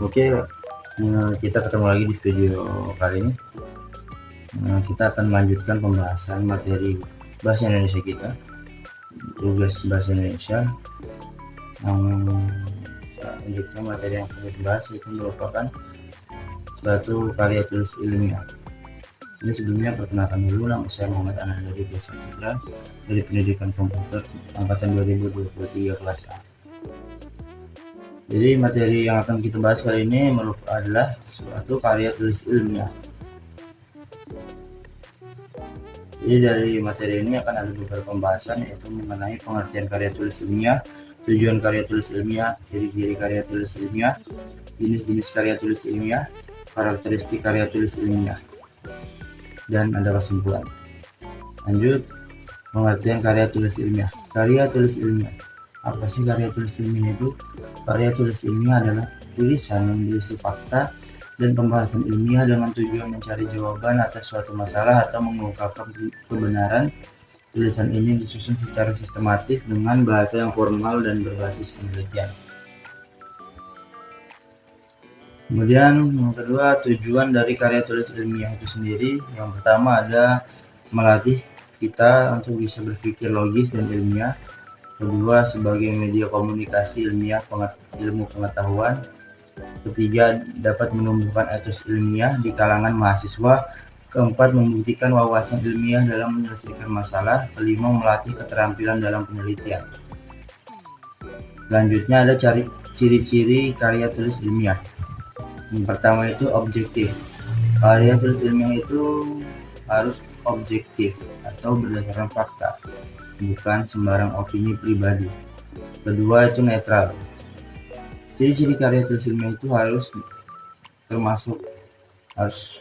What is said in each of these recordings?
Oke, kita ketemu lagi di video kali ini. Kita akan melanjutkan pembahasan materi bahasa Indonesia kita, tugas bahasa Indonesia. Yang selanjutnya materi yang akan dibahas itu merupakan suatu karya tulis ilmiah. Ini sebelumnya perkenalkan dulu, nama saya Muhammad Anandari Desa Putra dari Pendidikan Komputer angkatan 2023 kelas A. Jadi materi yang akan kita bahas kali ini adalah suatu karya tulis ilmiah. Jadi dari materi ini akan ada beberapa pembahasan, yaitu mengenai pengertian karya tulis ilmiah, tujuan karya tulis ilmiah, ciri-ciri karya tulis ilmiah, jenis-jenis karya tulis ilmiah, karakteristik karya tulis ilmiah, dan ada kesimpulan. Lanjut, pengertian karya tulis ilmiah. Karya tulis ilmiah. Apa sih karya tulis ilmiah itu? Karya tulis ilmiah adalah tulisan yang berisi fakta dan pembahasan ilmiah dengan tujuan mencari jawaban atas suatu masalah atau mengungkapkan kebenaran. Tulisan ini disusun secara sistematis dengan bahasa yang formal dan berbasis penelitian. Kemudian yang kedua, tujuan dari karya tulis ilmiah itu sendiri. Yang pertama ada melatih kita untuk bisa berpikir logis dan ilmiah. Kedua, sebagai media komunikasi ilmiah ilmu pengetahuan. Ketiga, dapat menumbuhkan etos ilmiah di kalangan mahasiswa. Keempat, membuktikan wawasan ilmiah dalam menyelesaikan masalah. Kelima, melatih keterampilan dalam penelitian. Selanjutnya ada ciri-ciri karya tulis ilmiah. Yang pertama itu objektif. Karya tulis ilmiah itu harus objektif atau berdasarkan fakta, bukan sembarang opini pribadi. Kedua itu netral. Ciri-ciri karya tulis ilmiah itu harus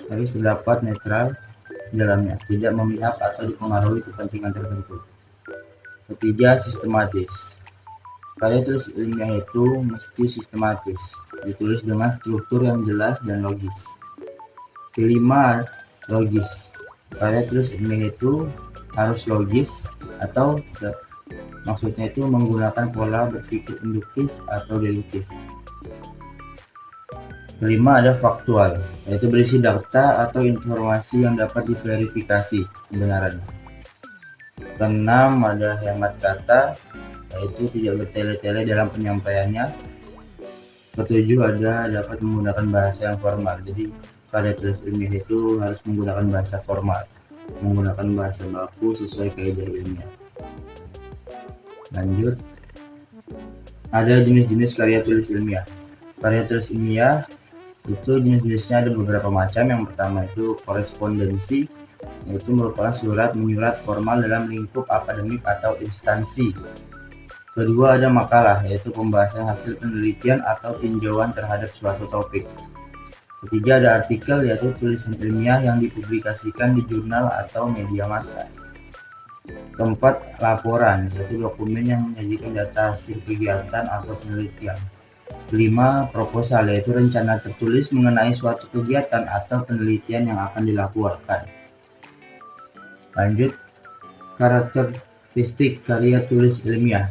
terdapat netral dalamnya, tidak memihak atau dipengaruhi kepentingan tertentu. Ketiga, sistematis. Karya tulis ilmiah itu mesti sistematis, ditulis dengan struktur yang jelas dan logis. Kelima, logis. Karya tulis ilmiah itu harus logis, atau maksudnya itu menggunakan pola berpikir induktif atau deduktif. Kelima ada faktual, yaitu berisi data atau informasi yang dapat diverifikasi kebenarannya. Keenam ada hemat kata, yaitu tidak bertele-tele dalam penyampaiannya. Ketujuh ada dapat menggunakan bahasa yang formal. Jadi karya tulis ilmiah itu harus menggunakan bahasa formal, menggunakan bahasa baku sesuai kaidah ilmiah. Lanjut, ada jenis-jenis karya tulis ilmiah. Karya tulis ilmiah itu jenis-jenisnya ada beberapa macam. Yang pertama itu korespondensi, yaitu merupakan surat menyurat formal dalam lingkup akademik atau instansi. Kedua ada makalah, yaitu pembahasan hasil penelitian atau tinjauan terhadap suatu topik. Ketiga ada artikel, yaitu tulisan ilmiah yang dipublikasikan di jurnal atau media massa. Keempat, laporan, yaitu dokumen yang menyajikan data hasil kegiatan atau penelitian. Kelima, proposal, yaitu rencana tertulis mengenai suatu kegiatan atau penelitian yang akan dilakukan. Lanjut, karakteristik karya tulis ilmiah.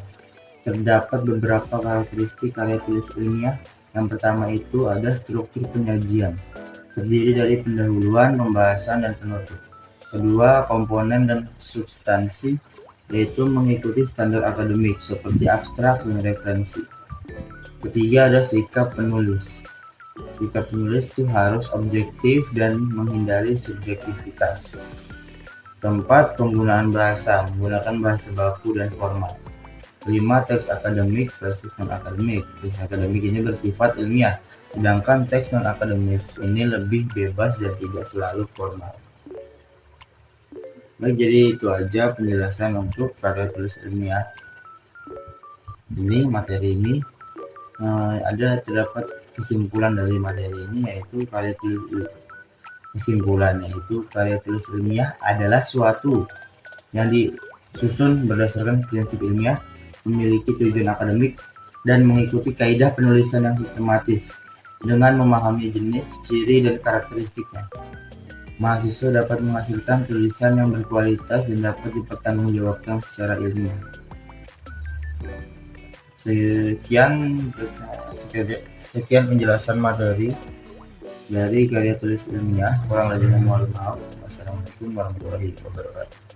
Terdapat beberapa karakteristik karya tulis ilmiah. Yang pertama itu ada struktur penyajian, terdiri dari pendahuluan, pembahasan, dan penutup. Kedua, komponen dan substansi, yaitu mengikuti standar akademik seperti abstrak dan referensi. Ketiga ada sikap penulis. Sikap penulis itu harus objektif dan menghindari subjektivitas. Keempat, penggunaan bahasa, menggunakan bahasa baku dan formal. Kelima, teks akademik versus non-akademik. Teks akademik ini bersifat ilmiah, sedangkan teks non-akademik ini lebih bebas dan tidak selalu formal. Baik, jadi itu aja penjelasan untuk karya tulis ilmiah. Ini materi ini terdapat kesimpulan dari materi ini, yaitu karya tulis ilmiah adalah suatu yang disusun berdasarkan prinsip ilmiah, memiliki tujuan akademik, dan mengikuti kaidah penulisan yang sistematis. Dengan memahami jenis, ciri, dan karakteristiknya, mahasiswa dapat menghasilkan tulisan yang berkualitas dan dapat dipertanggungjawabkan secara ilmiah. Sekian penjelasan materi dari karya tulis ilmiah. Kurang lebihnya mohon maaf. Wassalamualaikum warahmatullahi wabarakatuh.